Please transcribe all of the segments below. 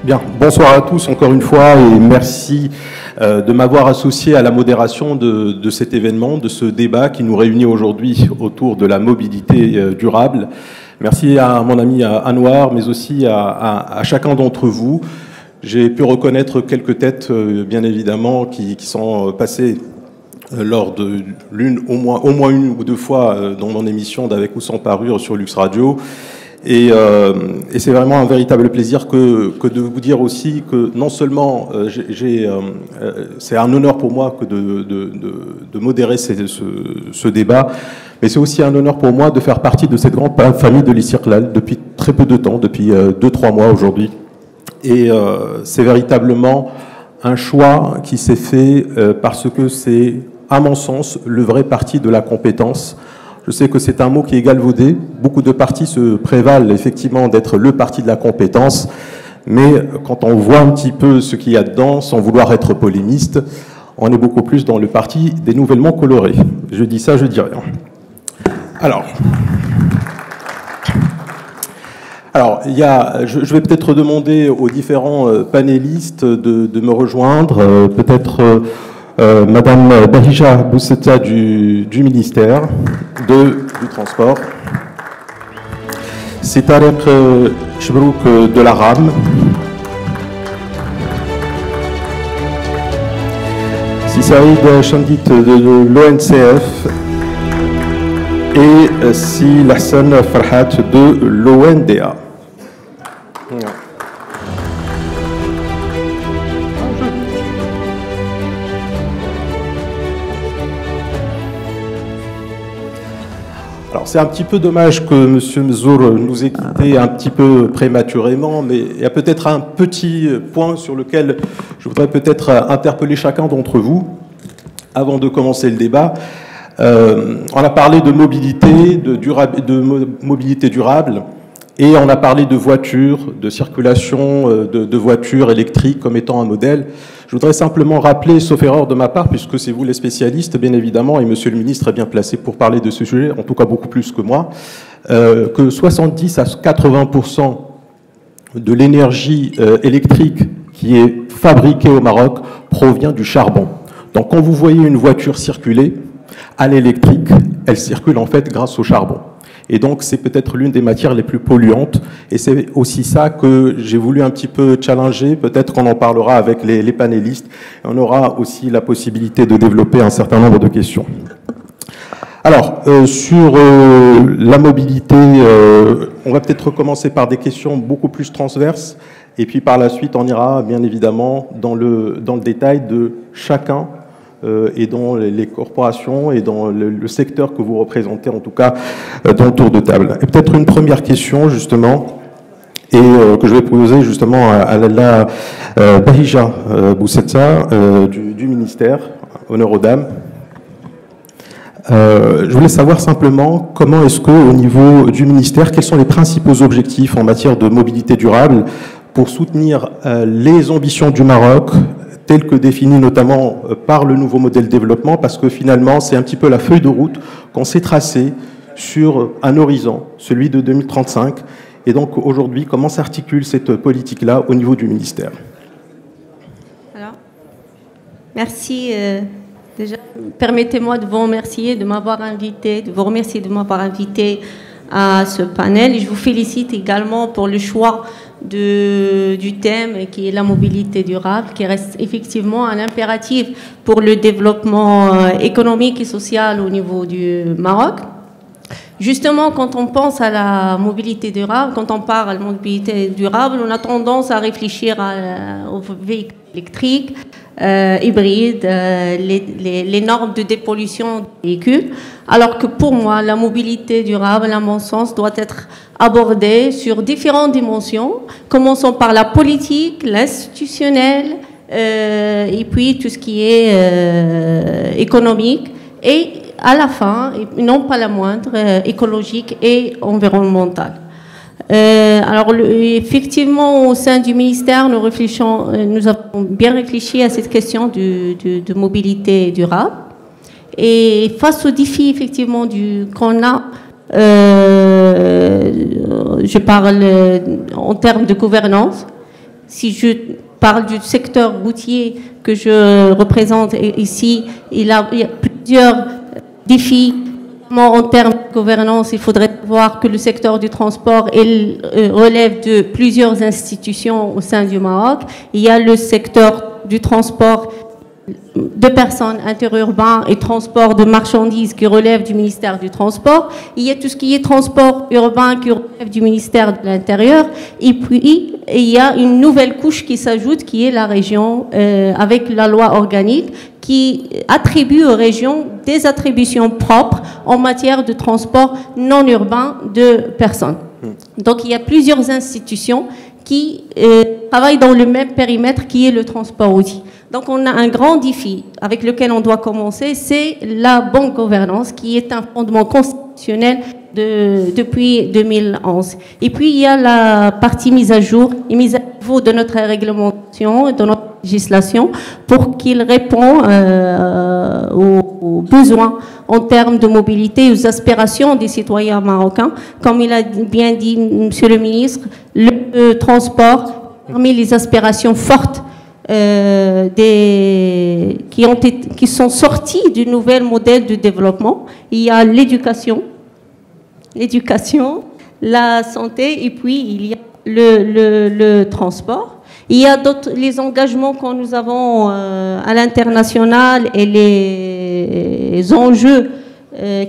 Bien, bonsoir à tous encore une fois et merci de m'avoir associé à la modération de cet événement, de ce débat qui nous réunit aujourd'hui autour de la mobilité durable. Merci à mon ami Anouar, mais aussi à chacun d'entre vous. J'ai pu reconnaître quelques têtes, bien évidemment, qui sont passées lors de au moins une ou deux fois dans mon émission d'Avec ou sans parure sur Lux Radio. Et c'est vraiment un véritable plaisir que de vous dire aussi que non seulement c'est un honneur pour moi que de modérer ce débat, mais c'est aussi un honneur pour moi de faire partie de cette grande famille de l'Istiqlal depuis très peu de temps, depuis 2-3 mois aujourd'hui. Et c'est véritablement un choix qui s'est fait parce que c'est, à mon sens, le vrai parti de la compétence. Je sais que c'est un mot qui est galvaudé. Beaucoup de partis se prévalent effectivement d'être le parti de la compétence. Mais quand on voit un petit peu ce qu'il y a dedans, sans vouloir être polémiste, on est beaucoup plus dans le parti des nouvellements colorés. Je dis ça, je dis rien. Alors je vais peut-être demander aux différents panélistes de me rejoindre. Peut-être... Madame Bahija Bousseta du ministère du Transport, c'est Tarek Chebrouk de la RAM, si Saïd Chandit de l'ONCF et si Lahsan Farhat de l'ONDA. Alors c'est un petit peu dommage que M. Mzour nous ait quittés un petit peu prématurément, mais il y a peut-être un petit point sur lequel je voudrais peut-être interpeller chacun d'entre vous avant de commencer le débat. On a parlé de mobilité, de mobilité durable, et on a parlé de voitures, de circulation de voitures électriques comme étant un modèle. Je voudrais simplement rappeler, sauf erreur de ma part, puisque c'est vous les spécialistes, bien évidemment, et Monsieur le ministre est bien placé pour parler de ce sujet, en tout cas beaucoup plus que moi, que 70 à 80% de l'énergie électrique qui est fabriquée au Maroc provient du charbon. Donc quand vous voyez une voiture circuler à l'électrique, elle circule en fait grâce au charbon. Et donc, c'est peut-être l'une des matières les plus polluantes. Et c'est aussi ça que j'ai voulu un petit peu challenger. Peut-être qu'on en parlera avec les panélistes. On aura aussi la possibilité de développer un certain nombre de questions. Alors, sur la mobilité, on va peut-être commencer par des questions beaucoup plus transverses. Et puis, par la suite, on ira, bien évidemment, dans le détail de chacun et dans les corporations et dans le secteur que vous représentez, en tout cas dans le tour de table. Et peut-être une première question, justement, et que je vais poser justement à la Bahija Bousseta du ministère, honneur aux dames. Je voulais savoir simplement comment est-ce qu'au niveau du ministère, quels sont les principaux objectifs en matière de mobilité durable pour soutenir les ambitions du Maroc, tel que défini notamment par le nouveau modèle de développement, parce que finalement, c'est un petit peu la feuille de route qu'on s'est tracée sur un horizon, celui de 2035. Et donc, aujourd'hui, comment s'articule cette politique-là au niveau du ministère? Alors, merci. Déjà, permettez-moi de vous remercier de m'avoir invité, à ce panel. Et je vous félicite également pour le choix du thème qui est la mobilité durable, qui reste effectivement un impératif pour le développement économique et social au niveau du Maroc. Justement, quand on pense à la mobilité durable, quand on parle de mobilité durable, on a tendance à réfléchir aux véhicules électriques, hybrides, les normes de dépollution des véhicules, alors que pour moi, la mobilité durable, à mon sens, doit être abordée sur différentes dimensions, commençant par la politique, l'institutionnel, et puis tout ce qui est économique, et à la fin, et non pas la moindre, écologique et environnementale. Alors, effectivement, au sein du ministère, nous avons bien réfléchi à cette question de mobilité durable. Et face aux défis, effectivement, qu'on a, je parle en termes de gouvernance, si je parle du secteur routier que je représente ici, il y a plusieurs défis. En termes de gouvernance, il faudrait voir que le secteur du transport relève de plusieurs institutions au sein du Maroc. Il y a le secteur du transport de personnes interurbains et transport de marchandises qui relève du ministère du Transport. Il y a tout ce qui est transport urbain qui relève du ministère de l'Intérieur. Et puis, il y a une nouvelle couche qui s'ajoute, qui est la région, avec la loi organique, qui attribue aux régions des attributions propres en matière de transport non urbain de personnes. Donc, il y a plusieurs institutions qui travaillent dans le même périmètre qui est le transport routier. Donc, on a un grand défi avec lequel on doit commencer, c'est la bonne gouvernance, qui est un fondement constitutionnel depuis 2011. Et puis, il y a la partie mise à jour et mise à niveau de notre réglementation et de notre législation pour qu'il réponde aux besoins en termes de mobilité et aux aspirations des citoyens marocains. Comme il a bien dit, Monsieur le ministre, le transport, parmi les aspirations fortes qui sont sortis du nouvel modèle de développement. Il y a l'éducation, la santé, et puis il y a le transport. Il y a les engagements que nous avons à l'international et les enjeux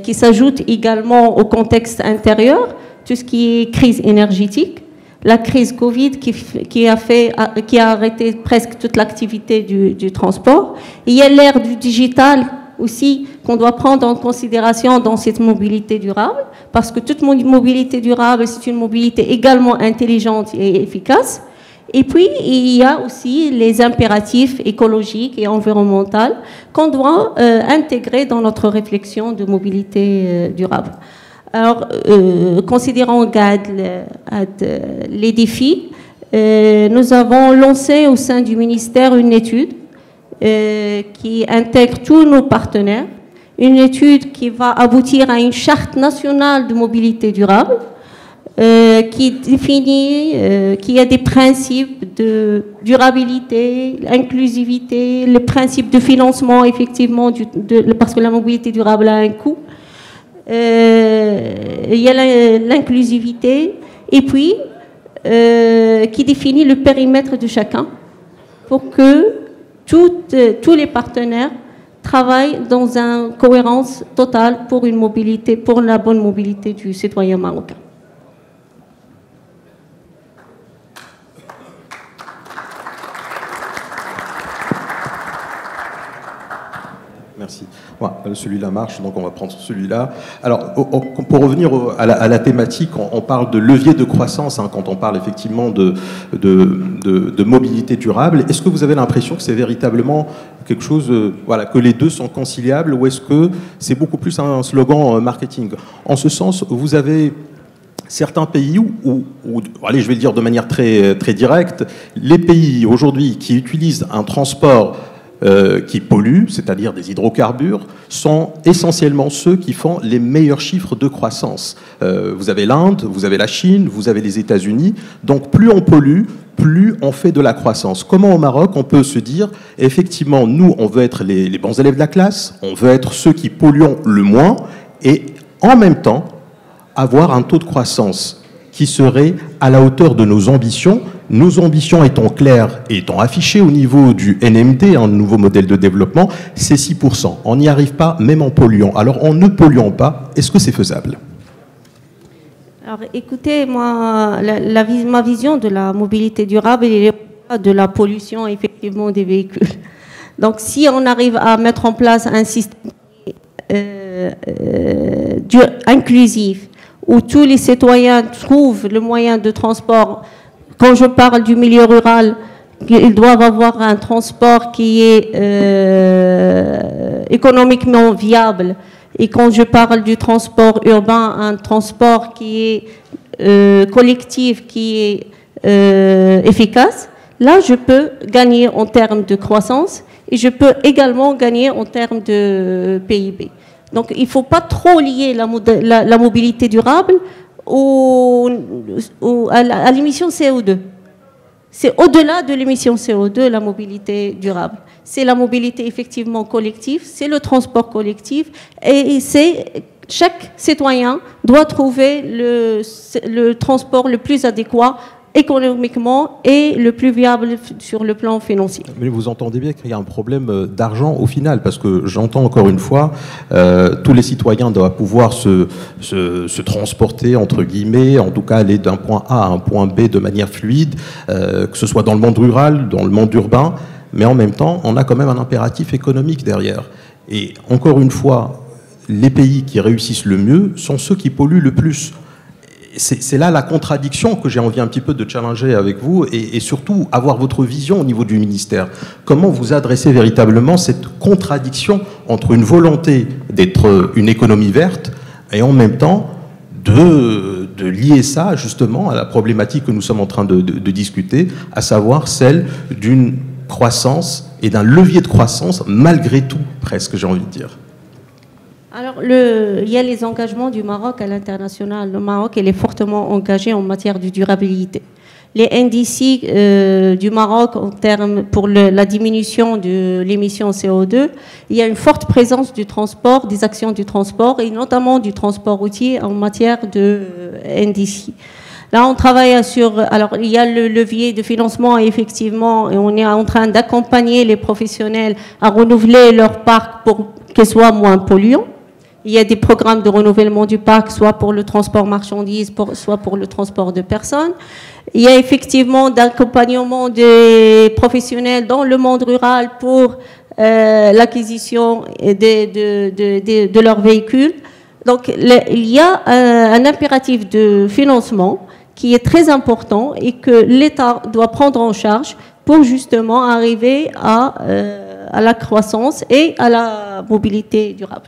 qui s'ajoutent également au contexte intérieur, tout ce qui est crise énergétique. La crise Covid qui a arrêté presque toute l'activité du transport. Il y a l'ère du digital aussi qu'on doit prendre en considération dans cette mobilité durable, parce que toute mobilité durable, c'est une mobilité également intelligente et efficace. Et puis, il y a aussi les impératifs écologiques et environnementaux qu'on doit intégrer dans notre réflexion de mobilité durable. Alors, considérant les défis, nous avons lancé au sein du ministère une étude qui intègre tous nos partenaires, une étude qui va aboutir à une charte nationale de mobilité durable, qui définit, qui a des principes de durabilité, inclusivité, le principe de financement, effectivement, parce que la mobilité durable a un coût. Il y a l'inclusivité et puis qui définit le périmètre de chacun pour que tous les partenaires travaillent dans une cohérence totale pour la bonne mobilité du citoyen marocain. Merci. Celui-là marche, donc on va prendre celui-là. Alors, pour revenir à la thématique, on parle de levier de croissance quand on parle effectivement de mobilité durable. Est-ce que vous avez l'impression que c'est véritablement quelque chose, que les deux sont conciliables, ou est-ce que c'est beaucoup plus un slogan marketing? En ce sens, vous avez certains pays où, allez, je vais le dire de manière très, très directe, les pays aujourd'hui qui utilisent un transport qui polluent, c'est-à-dire des hydrocarbures, sont essentiellement ceux qui font les meilleurs chiffres de croissance. Vous avez l'Inde, vous avez la Chine, vous avez les États-Unis. Donc plus on pollue, plus on fait de la croissance. Comment au Maroc on peut se dire, effectivement, nous, on veut être les bons élèves de la classe, on veut être ceux qui polluent le moins, et en même temps, avoir un taux de croissance qui serait à la hauteur de nos ambitions étant claires et étant affichées au niveau du NMD, un nouveau modèle de développement, c'est 6%. On n'y arrive pas, même en polluant. Alors, en ne polluant pas, est-ce que c'est faisable? Alors, écoutez, moi, ma vision de la mobilité durable et de la pollution, effectivement, des véhicules. Donc, si on arrive à mettre en place un système inclusif, où tous les citoyens trouvent le moyen de transport. Quand je parle du milieu rural, ils doivent avoir un transport qui est économiquement viable. Et quand je parle du transport urbain, un transport qui est collectif, qui est efficace, là, je peux gagner en termes de croissance et je peux également gagner en termes de PIB. Donc, il ne faut pas trop lier la mobilité durable à l'émission CO2. c'est au-delà de l'émission CO2, la mobilité durable. C'est la mobilité effectivement collective, c'est le transport collectif, et c'est chaque citoyen doit trouver le transport le plus adéquat économiquement et le plus viable sur le plan financier. Mais vous entendez bien qu'il y a un problème d'argent au final, parce que j'entends encore une fois, tous les citoyens doivent pouvoir se transporter, entre guillemets, en tout cas aller d'un point A à un point B de manière fluide, que ce soit dans le monde rural, dans le monde urbain, mais en même temps, on a quand même un impératif économique derrière. Et encore une fois, les pays qui réussissent le mieux sont ceux qui polluent le plus. C'est là la contradiction que j'ai envie un petit peu de challenger avec vous et surtout avoir votre vision au niveau du ministère. Comment vous adressez véritablement cette contradiction entre une volonté d'être une économie verte et en même temps de lier ça justement à la problématique que nous sommes en train de discuter, à savoir celle d'une croissance et d'un levier de croissance malgré tout, presque, j'ai envie de dire. Alors, il y a les engagements du Maroc à l'international. Le Maroc, il est fortement engagé en matière de durabilité. Les NDC du Maroc, en termes pour la diminution de l'émission CO2, il y a une forte présence du transport, des actions du transport, et notamment du transport routier en matière de NDC. Là, on travaille sur... Alors, il y a le levier de financement, effectivement, et on est en train d'accompagner les professionnels à renouveler leur parc pour qu'il soit moins polluant. Il y a des programmes de renouvellement du parc, soit pour le transport marchandises, soit pour le transport de personnes. Il y a effectivement d'accompagnement des professionnels dans le monde rural pour l'acquisition de leurs véhicules. Donc, il y a un impératif de financement qui est très important et que l'État doit prendre en charge pour justement arriver à la croissance et à la mobilité durable.